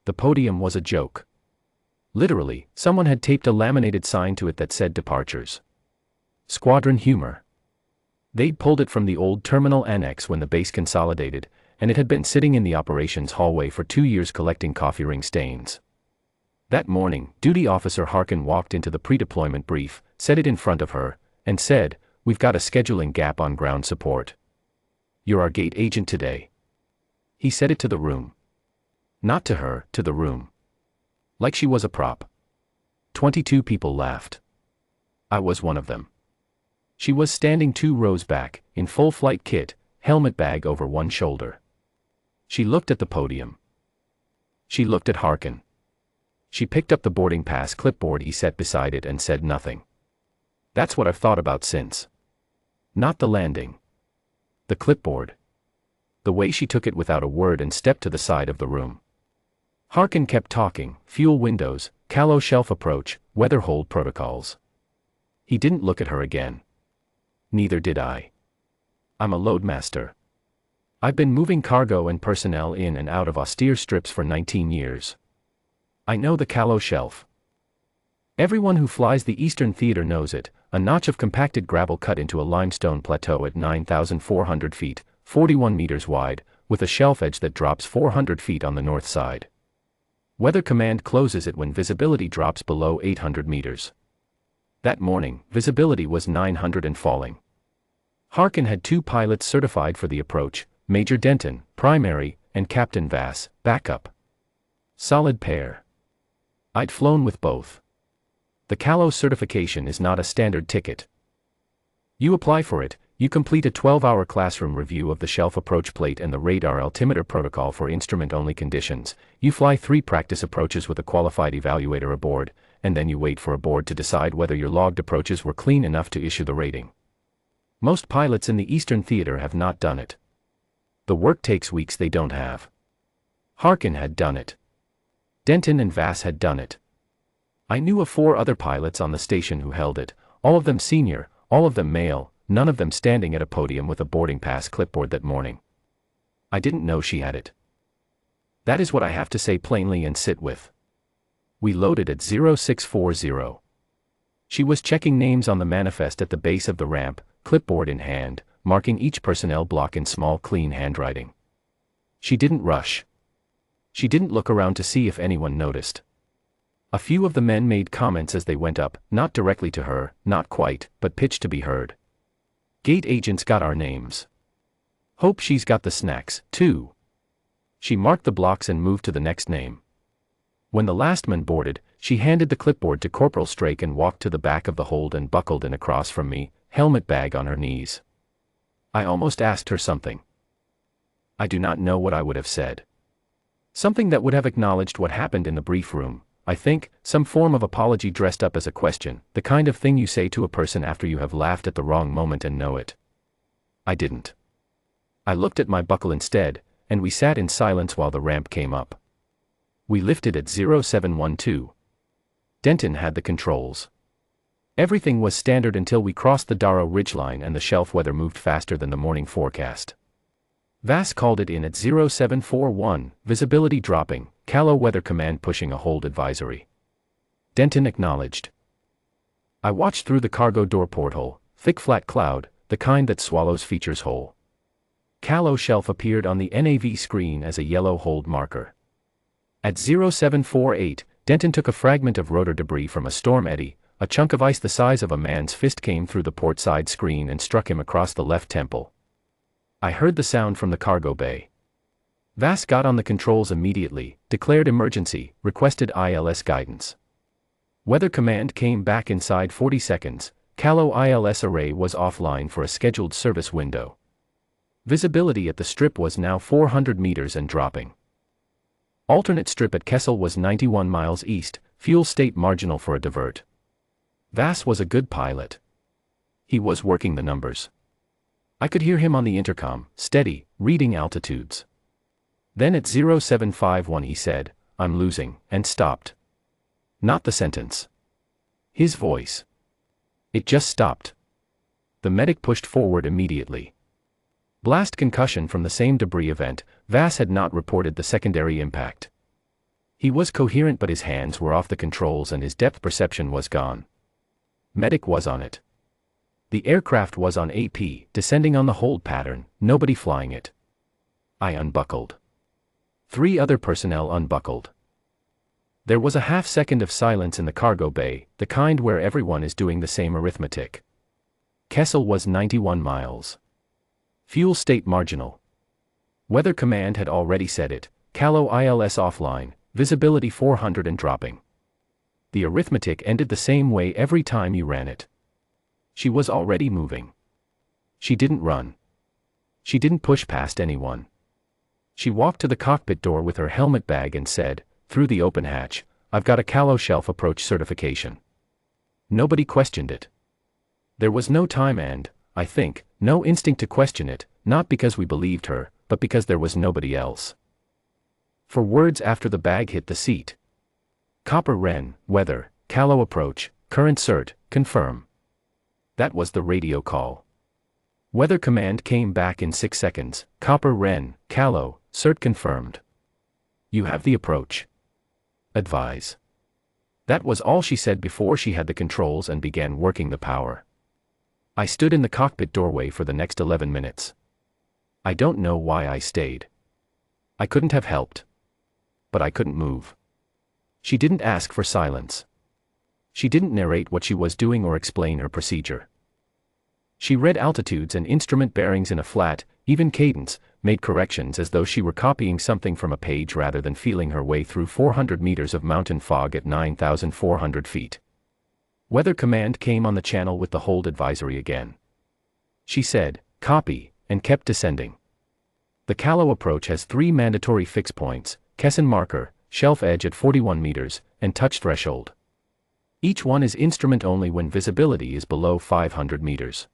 The podium was a joke. Literally, someone had taped a laminated sign to it that said departures. Squadron humor. They'd pulled it from the old terminal annex when the base consolidated, and it had been sitting in the operations hallway for 2 years collecting coffee ring stains. That morning, Duty Officer Harkin walked into the pre-deployment brief, set it in front of her, and said, "We've got a scheduling gap on ground support. You're our gate agent today." He said it to the room. Not to her, to the room. Like she was a prop. 22 people laughed. I was one of them. She was standing 2 rows back, in full flight kit, helmet bag over one shoulder. She looked at the podium. She looked at Harkin. She picked up the boarding pass clipboard he set beside it and said nothing. That's what I've thought about since. Not the landing. The clipboard. The way she took it without a word and stepped to the side of the room. Harkin kept talking, fuel windows, callow shelf approach, weather hold protocols. He didn't look at her again. Neither did I. I'm a loadmaster. I've been moving cargo and personnel in and out of austere strips for 19 years. I know the callow shelf. Everyone who flies the Eastern Theater knows it, a notch of compacted gravel cut into a limestone plateau at 9,400 feet, 41 meters wide, with a shelf edge that drops 400 feet on the north side. Weather Command closes it when visibility drops below 800 meters. That morning, visibility was 900 and falling. Harkin had 2 pilots certified for the approach, Major Denton, primary, and Captain Vass, backup. Solid pair. I'd flown with both. The callow certification is not a standard ticket. You apply for it, you complete a 12-hour classroom review of the shelf approach plate and the radar altimeter protocol for instrument-only conditions, you fly 3 practice approaches with a qualified evaluator aboard, and then you wait for a board to decide whether your logged approaches were clean enough to issue the rating. Most pilots in the Eastern Theater have not done it. The work takes weeks they don't have. Harkin had done it. Denton and Vass had done it. I knew of 4 other pilots on the station who held it, all of them senior, all of them male, none of them standing at a podium with a boarding pass clipboard that morning. I didn't know she had it. That is what I have to say plainly and sit with. We loaded at 0640. She was checking names on the manifest at the base of the ramp, clipboard in hand, marking each personnel block in small clean handwriting. She didn't rush. She didn't look around to see if anyone noticed. A few of the men made comments as they went up, not directly to her, not quite, but pitched to be heard. Gate agents got our names. Hope she's got the snacks, too. She marked the blocks and moved to the next name. When the last man boarded, she handed the clipboard to Corporal Strake and walked to the back of the hold and buckled in across from me, helmet bag on her knees. I almost asked her something. I do not know what I would have said. Something that would have acknowledged what happened in the brief room, I think, some form of apology dressed up as a question, the kind of thing you say to a person after you have laughed at the wrong moment and know it. I didn't. I looked at my buckle instead, and we sat in silence while the ramp came up. We lifted at 0712. Denton had the controls. Everything was standard until we crossed the Darrow ridgeline and the shelf weather moved faster than the morning forecast. Vass called it in at 0741, visibility dropping, callow weather command pushing a hold advisory. Denton acknowledged. I watched through the cargo door porthole, thick flat cloud, the kind that swallows features whole. Callow shelf appeared on the NAV screen as a yellow hold marker. At 0748, Denton took a fragment of rotor debris from a storm eddy, a chunk of ice the size of a man's fist came through the port side screen and struck him across the left temple. I heard the sound from the cargo bay. Vass got on the controls immediately, declared emergency, requested ILS guidance. Weather Command came back inside 40 seconds, callow ILS array was offline for a scheduled service window. Visibility at the strip was now 400 meters and dropping. Alternate strip at Kessel was 91 miles east, fuel state marginal for a divert. Vass was a good pilot. He was working the numbers. I could hear him on the intercom, steady, reading altitudes. Then at 0751 he said, "I'm losing," and stopped. Not the sentence. His voice. It just stopped. The medic pushed forward immediately. Blast concussion from the same debris event, Vass had not reported the secondary impact. He was coherent, but his hands were off the controls and his depth perception was gone. Medic was on it. The aircraft was on AP, descending on the hold pattern, nobody flying it. I unbuckled. 3 other personnel unbuckled. There was a half-second of silence in the cargo bay, the kind where everyone is doing the same arithmetic. Kessel was 91 miles. Fuel state marginal. Weather Command had already said it, Calo ILS offline, visibility 400 and dropping. The arithmetic ended the same way every time you ran it. She was already moving. She didn't run. She didn't push past anyone. She walked to the cockpit door with her helmet bag and said, through the open hatch, "I've got a Calo shelf approach certification." Nobody questioned it. There was no time and, I think, no instinct to question it, not because we believed her, but because there was nobody else. For words after the bag hit the seat. Copper Wren, weather, Calo approach, current cert, confirm. That was the radio call. Weather Command came back in 6 seconds, Copper Wren, Calo, cert confirmed. You have the approach. Advise. That was all she said before she had the controls and began working the power. I stood in the cockpit doorway for the next 11 minutes. I don't know why I stayed. I couldn't have helped. But I couldn't move. She didn't ask for silence. She didn't narrate what she was doing or explain her procedure. She read altitudes and instrument bearings in a flat, even cadence, made corrections as though she were copying something from a page rather than feeling her way through 400 meters of mountain fog at 9,400 feet. Weather Command came on the channel with the hold advisory again. She said, "Copy," and kept descending. The Calo approach has 3 mandatory fix points, Kesson marker, shelf edge at 41 meters, and touch threshold. Each one is instrument only when visibility is below 500 meters.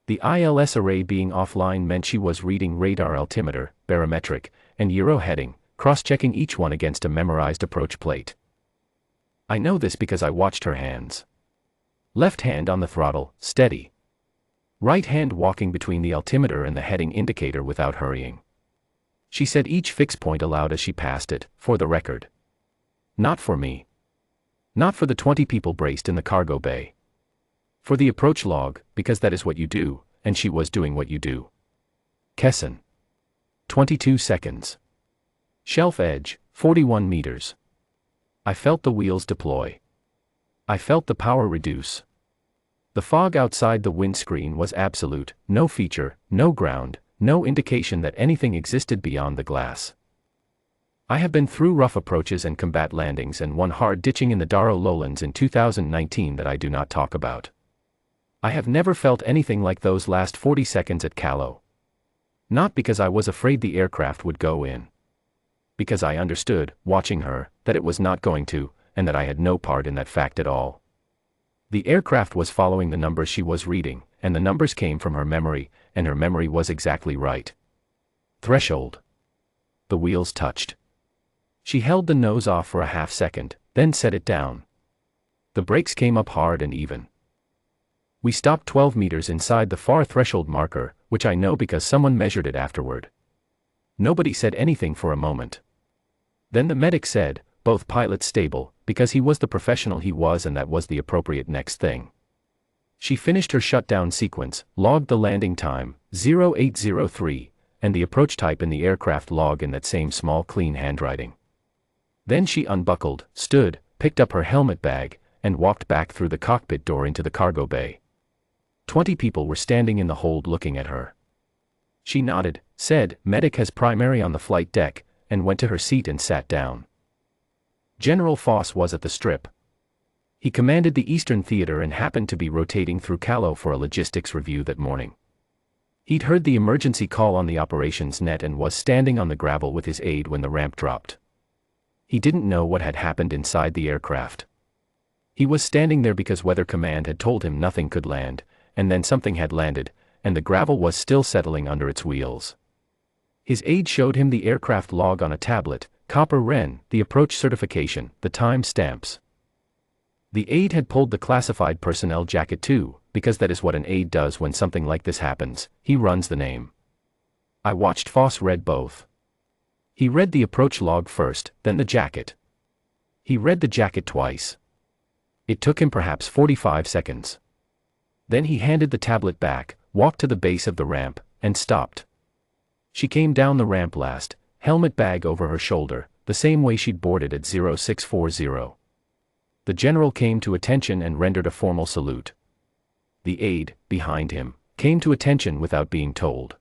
The ILS array being offline meant she was reading radar altimeter, barometric, and Euro heading, cross-checking each one against a memorized approach plate. I know this because I watched her hands. Left hand on the throttle, steady. Right hand walking between the altimeter and the heading indicator without hurrying. She said each fix point aloud as she passed it, for the record. Not for me. Not for the 20 people braced in the cargo bay. For the approach log, because that is what you do, and she was doing what you do. Kesson. 22 seconds. Shelf edge, 41 meters. I felt the wheels deploy. I felt the power reduce. The fog outside the windscreen was absolute, no feature, no ground, no indication that anything existed beyond the glass. I have been through rough approaches and combat landings and one hard ditching in the Darro lowlands in 2019 that I do not talk about. I have never felt anything like those last 40 seconds at Calo. Not because I was afraid the aircraft would go in. Because I understood, watching her, that it was not going to, and that I had no part in that fact at all. The aircraft was following the numbers she was reading, and the numbers came from her memory, and her memory was exactly right. Threshold. The wheels touched. She held the nose off for a half second, then set it down. The brakes came up hard and even. We stopped 12 meters inside the far threshold marker, which I know because someone measured it afterward. Nobody said anything for a moment. Then the medic said, "Both pilots stable," because he was the professional he was and that was the appropriate next thing. She finished her shutdown sequence, logged the landing time, 0803, and the approach type in the aircraft log in that same small clean handwriting. Then she unbuckled, stood, picked up her helmet bag, and walked back through the cockpit door into the cargo bay. 20 people were standing in the hold looking at her. She nodded, said, "Medic has primary on the flight deck," and went to her seat and sat down. General Foss was at the strip. He commanded the Eastern Theater and happened to be rotating through Calo for a logistics review that morning. He'd heard the emergency call on the operations net and was standing on the gravel with his aide when the ramp dropped. He didn't know what had happened inside the aircraft. He was standing there because Weather Command had told him nothing could land, and then something had landed, and the gravel was still settling under its wheels. His aide showed him the aircraft log on a tablet, Copper Wren, the approach certification, the time stamps. The aide had pulled the classified personnel jacket too, because that is what an aide does when something like this happens, he runs the name. I watched Foss read both. He read the approach log first, then the jacket. He read the jacket twice. It took him perhaps 45 seconds. Then he handed the tablet back, walked to the base of the ramp, and stopped. She came down the ramp last, helmet bag over her shoulder, the same way she'd boarded at 0640. The general came to attention and rendered a formal salute. The aide, behind him, came to attention without being told.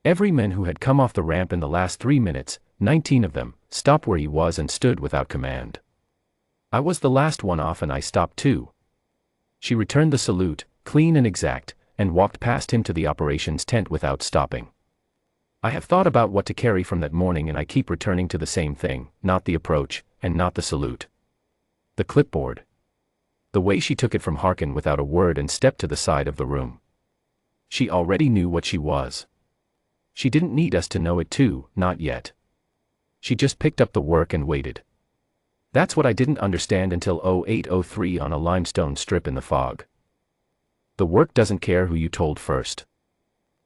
Every man who had come off the ramp in the last 3 minutes, 19 of them, stopped where he was and stood without command. I was the last one off and I stopped too. She returned the salute, clean and exact, and walked past him to the operations tent without stopping. I have thought about what to carry from that morning and I keep returning to the same thing, not the approach, and not the salute. The clipboard. The way she took it from Harkin without a word and stepped to the side of the room. She already knew what she was. She didn't need us to know it too, not yet. She just picked up the work and waited. That's what I didn't understand until 0803 on a limestone strip in the fog. The work doesn't care who you told first.